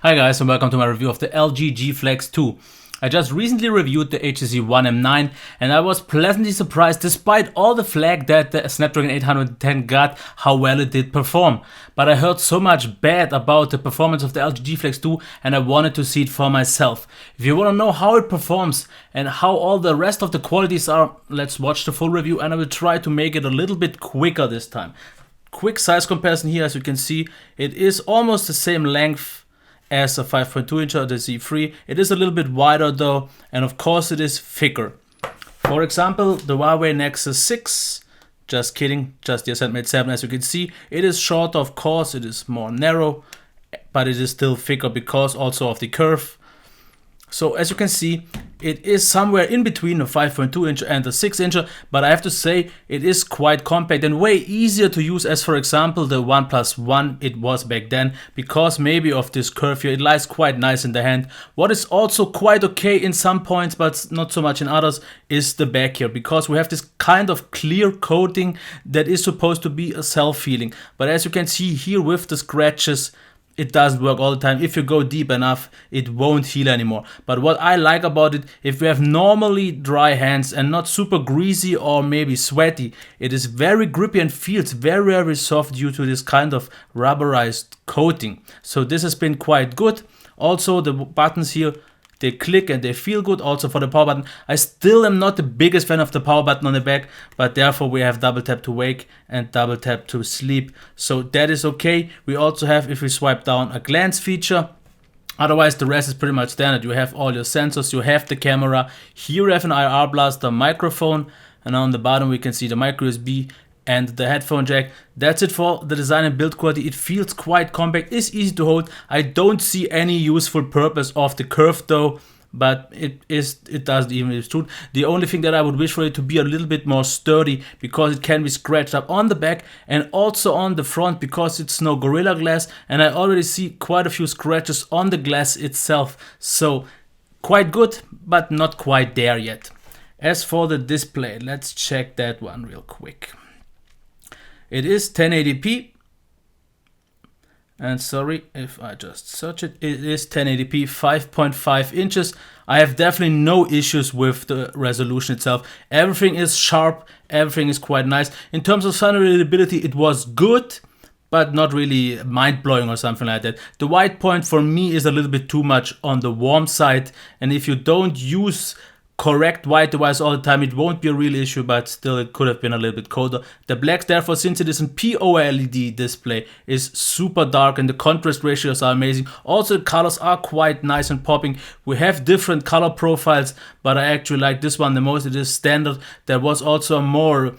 Hi guys, and welcome to my review of the LG G Flex 2. I just recently reviewed the HTC One M9 and I was pleasantly surprised despite all the flack that the Snapdragon 810 got, how well it did perform. But I heard so much bad about the performance of the LG G Flex 2 and I wanted to see it for myself. If you want to know how it performs and how all the rest of the qualities are, let's watch the full review and I will try to make it a little bit quicker this time. Quick size comparison here, as you can see, it is almost the same length as a 5.2 inch or the Z3. It is a little bit wider though, and of course it is thicker. For example, the Huawei Nexus 6, just kidding, just the Ascend Mate 7, as you can see, it is shorter, of course, it is more narrow, but it is still thicker because also of the curve. So as you can see, it is somewhere in between a 5.2 inch and a 6 incher, but I have to say it is quite compact and way easier to use as, for example, the OnePlus One it was back then, because maybe of this curve here, it lies quite nice in the hand. What is also quite okay in some points, but not so much in others, is the back here, because we have this kind of clear coating that is supposed to be a self-healing. But as you can see here with the scratches, it doesn't work all the time. If you go deep enough, it won't heal anymore. But what I like about it, if you have normally dry hands and not super greasy or maybe sweaty, it is very grippy and feels very, very soft due to this kind of rubberized coating. So this has been quite good. Also, the buttons here, they click and they feel good. Also for the power button, I still am not the biggest fan of the power button on the back, but therefore we have double tap to wake and double tap to sleep. So that is okay. We also have, if we swipe down, a glance feature. Otherwise the rest is pretty much standard. You have all your sensors, you have the camera. Here you have an IR blaster microphone, and on the bottom we can see the micro USB and the headphone jack. That's it for the design and build quality. It feels quite compact, it's easy to hold. I don't see any useful purpose of the curve though, but it doesn't even extrude. The only thing that I would wish for it to be a little bit more sturdy, because it can be scratched up on the back and also on the front, because it's no Gorilla Glass, and I already see quite a few scratches on the glass itself. So quite good, but not quite there yet. As for the display, let's check that one real quick. It is 1080p, and sorry if I just search it, it is 1080p 5.5 inches. I have definitely no issues with the resolution itself. Everything is sharp, everything is quite nice. In terms of sound readability, it was good, but not really mind-blowing or something like that. The white point for me is a little bit too much on the warm side, and if you don't use correct white device all the time, it won't be a real issue, but still it could have been a little bit colder. The black, therefore, since it is a POLED display, is super dark and the contrast ratios are amazing. Also the colors are quite nice and popping. We have different color profiles, but I actually like this one the most. It is standard. There was also a more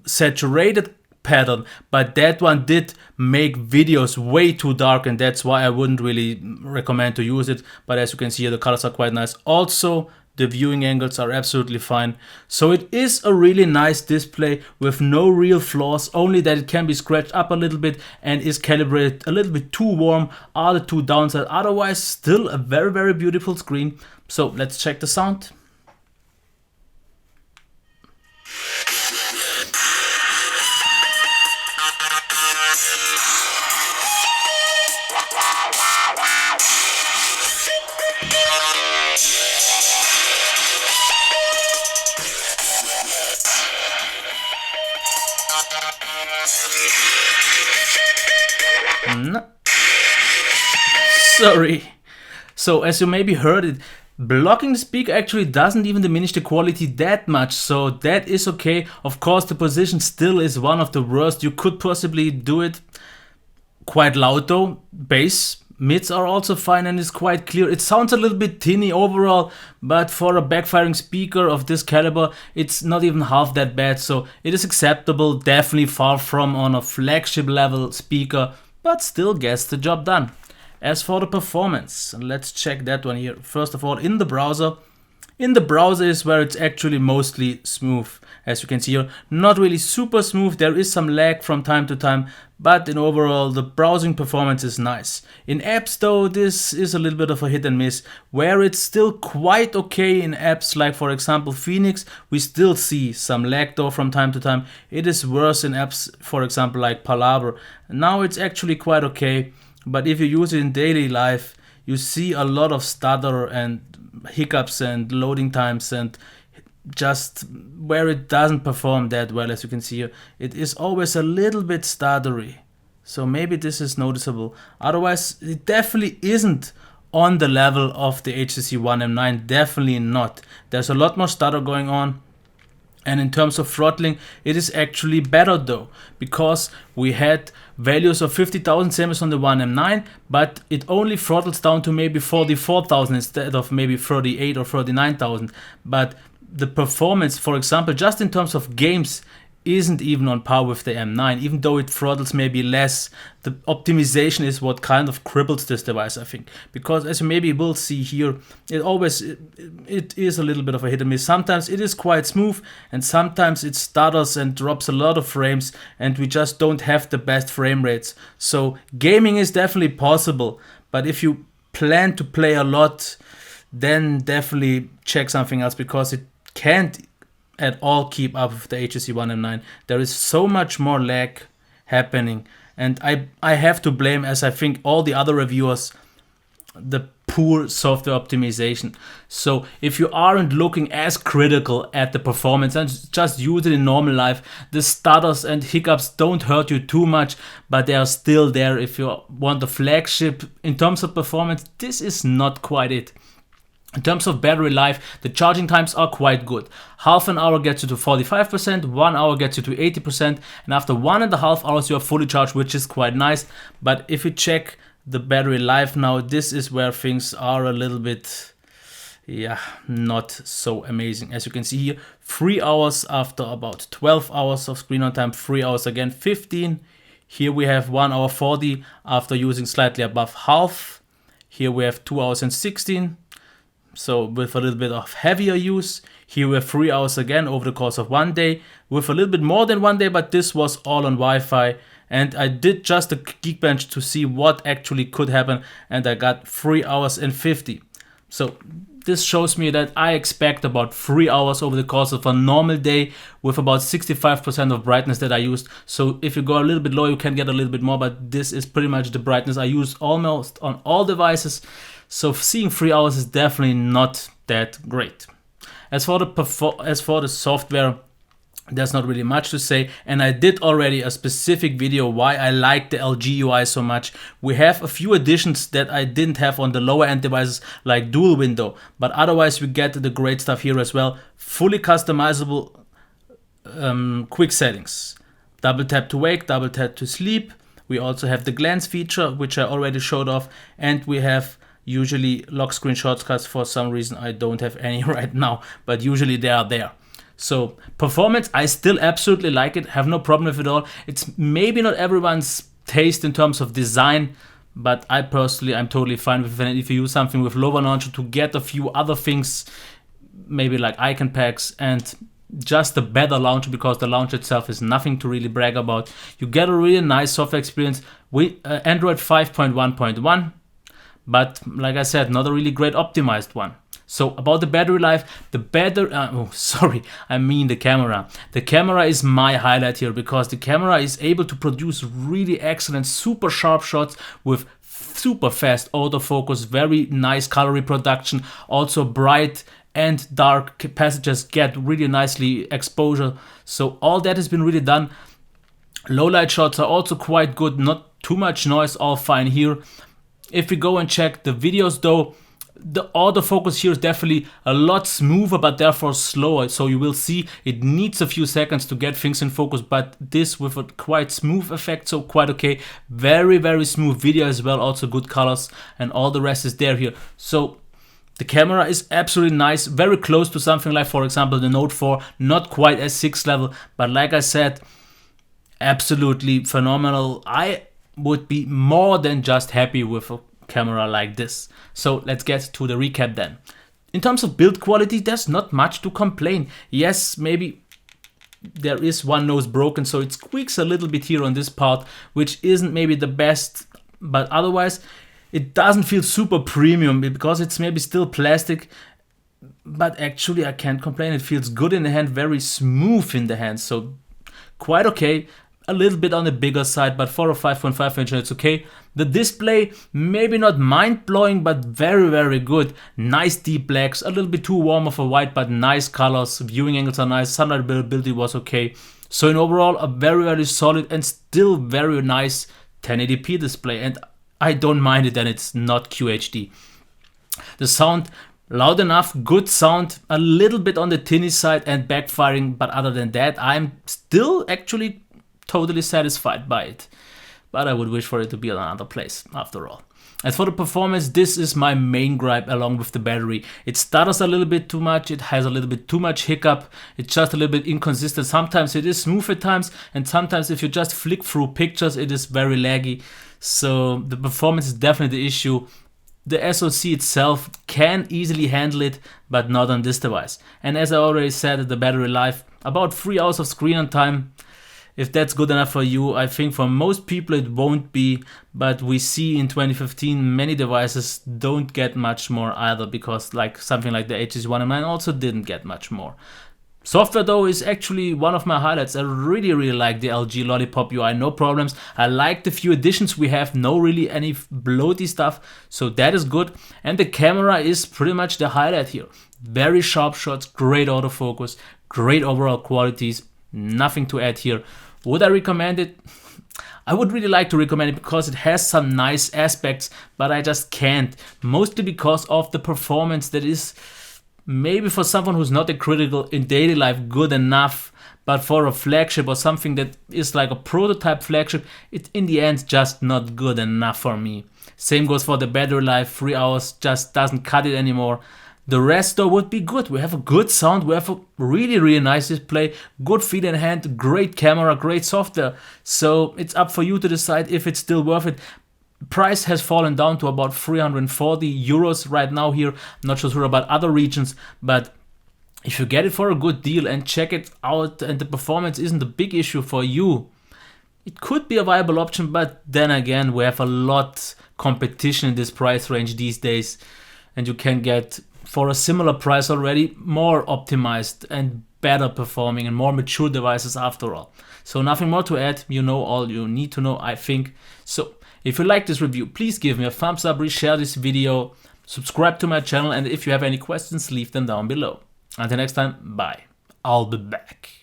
saturated pattern, but that one did make videos way too dark, and that's why I wouldn't really recommend to use it. But as you can see here, the colors are quite nice. Also, the viewing angles are absolutely fine. So it is a really nice display with no real flaws, only that it can be scratched up a little bit and is calibrated a little bit too warm, are the two downsides. Otherwise, still a very, very beautiful screen. So let's check the sound. No. Sorry. So as you maybe heard it, blocking the speaker actually doesn't even diminish the quality that much, so that is okay. Of course the position still is one of the worst. You could possibly do it quite loud though. Bass, mids are also fine and it's quite clear. It sounds a little bit tinny overall, but for a backfiring speaker of this caliber, it's not even half that bad, so it is acceptable. Definitely far from on a flagship level speaker, but still gets the job done. As for the performance, let's check that one here. First of all, in the browser is where it's actually mostly smooth. As you can see here, not really super smooth. There is some lag from time to time, but in overall the browsing performance is nice. In apps though, this is a little bit of a hit and miss. Where it's still quite okay in apps like for example Phoenix, we still see some lag though from time to time. It is worse in apps for example like Palaver. Now it's actually quite okay, but if you use it in daily life, you see a lot of stutter and hiccups and loading times, and just where it doesn't perform that well. As you can see here, it is always a little bit stuttery, so maybe this is noticeable. Otherwise, it definitely isn't on the level of the HTC One M9, definitely not. There's a lot more stutter going on. And in terms of throttling, it is actually better though, because we had values of 50,000 same as on the One M9, but it only throttles down to maybe 44,000 instead of maybe 38 or 39,000. But the performance, for example, just in terms of games, isn't even on par with the M9, even though it throttles maybe less. The optimization is what kind of cripples this device, I think, because as you maybe will see here, it is a little bit of a hit and miss. Sometimes it is quite smooth, and sometimes it stutters and drops a lot of frames, and we just don't have the best frame rates. So gaming is definitely possible, but if you plan to play a lot, then definitely check something else, because it can't at all keep up with the HTC One M9. There is so much more lag happening, and I have to blame, as I think all the other reviewers, the poor software optimization. So if you aren't looking as critical at the performance and just use it in normal life, the stutters and hiccups don't hurt you too much, but they are still there. If you want the flagship in terms of performance, this is not quite it. In terms of battery life, the charging times are quite good. Half an hour gets you to 45%, 1 hour gets you to 80%, and after 1.5 hours you are fully charged, which is quite nice. But if you check the battery life now, this is where things are a little bit, not so amazing. As you can see here, 3 hours after about 12 hours of screen on time, 3 hours again, 15. Here we have 1 hour 40 after using slightly above half. Here we have 2 hours and 16. So with a little bit of heavier use. Here we have 3 hours again over the course of 1 day, with a little bit more than 1 day, but this was all on Wi-Fi. And I did just a Geekbench to see what actually could happen, and I got 3 hours and 50. So this shows me that I expect about 3 hours over the course of a normal day, with about 65% of brightness that I used. So if you go a little bit low, you can get a little bit more, but this is pretty much the brightness I use almost on all devices. So seeing 3 hours is definitely not that great. As for the software, there's not really much to say, and I did already a specific video why I like the LG UI so much. We have a few additions that I didn't have on the lower end devices, like dual window, but otherwise we get the great stuff here as well. Fully customizable quick settings. Double tap to wake, double tap to sleep. We also have the glance feature, which I already showed off, and we have usually lock screen shortcuts. For some reason I don't have any right now, but usually they are there. So performance, I still absolutely like it, have no problem with it all. It's maybe not everyone's taste in terms of design, but I personally, I'm totally fine with it. And if you use something with lower launcher to get a few other things, maybe like icon packs and just a better launcher, because the launcher itself is nothing to really brag about, you get a really nice software experience with Android 5.1.1. But like I said, not a really great optimized one. So about the battery life, the camera. The camera is my highlight here, because the camera is able to produce really excellent, super sharp shots with super fast autofocus, very nice color reproduction, also bright and dark passages get really nicely exposure. So all that has been really done. Low light shots are also quite good, not too much noise, all fine here. If we go and check the videos though, the autofocus here is definitely a lot smoother, but therefore slower. So you will see it needs a few seconds to get things in focus, but this with a quite smooth effect, so quite okay. Very, very smooth video as well, also good colors, and all the rest is there here. So the camera is absolutely nice, very close to something like, for example, the Note 4, not quite S6 level, but like I said, absolutely phenomenal. I would be more than just happy with a camera like this. So let's get to the recap then. In terms of build quality, there's not much to complain. Yes, maybe there is one nose broken, so it squeaks a little bit here on this part, which isn't maybe the best, but otherwise it doesn't feel super premium because it's maybe still plastic, but actually I can't complain. It feels good in the hand, very smooth in the hand, so quite okay. a little bit on the bigger side, but for a 5.5 inch it's okay. The display, maybe not mind-blowing, but very good. Nice deep blacks, a little bit too warm of a white, but nice colors. Viewing angles are nice, sunlight availability was okay. So in overall, a very solid and still very nice 1080p display, and I don't mind it, and it's not QHD. The sound, loud enough, good sound, a little bit on the tinny side and backfiring, but other than that, I'm still actually totally satisfied by it. But I would wish for it to be in another place, after all. As for the performance, this is my main gripe along with the battery. It stutters a little bit too much, it has a little bit too much hiccup, it's just a little bit inconsistent. Sometimes it is smooth at times, and sometimes if you just flick through pictures, it is very laggy. So the performance is definitely the issue. The SoC itself can easily handle it, but not on this device. And as I already said, the battery life, about 3 hours of screen on time. If that's good enough for you, I think for most people it won't be, but we see in 2015 many devices don't get much more either, because like something like the HTC One M9 also didn't get much more. Software though is actually one of my highlights. I really like the LG Lollipop UI, no problems. I like the few additions we have, no really any bloaty stuff, so that is good. And the camera is pretty much the highlight here. Very sharp shots, great autofocus, great overall qualities, nothing to add here. Would I recommend it? I would really like to recommend it because it has some nice aspects, but I just can't. Mostly because of the performance that is maybe for someone who's not a critical in daily life good enough, but for a flagship or something that is like a prototype flagship, it's in the end just not good enough for me. Same goes for the battery life, 3 hours just doesn't cut it anymore. The rest though would be good. We have a good sound, we have a really nice display, good feed in hand, great camera, great software. So it's up for you to decide if it's still worth it. Price has fallen down to about 340 euros right now here. I'm not sure about other regions, but if you get it for a good deal and check it out and the performance isn't a big issue for you, it could be a viable option. But then again, we have a lot competition in this price range these days, and you can get for a similar price already more optimized and better performing and more mature devices after all. So nothing more to add, you know all you need to know, I think. So if you like this review, please give me a thumbs up, reshare this video, subscribe to my channel, and if you have any questions, leave them down below. Until next time, bye. I'll be back.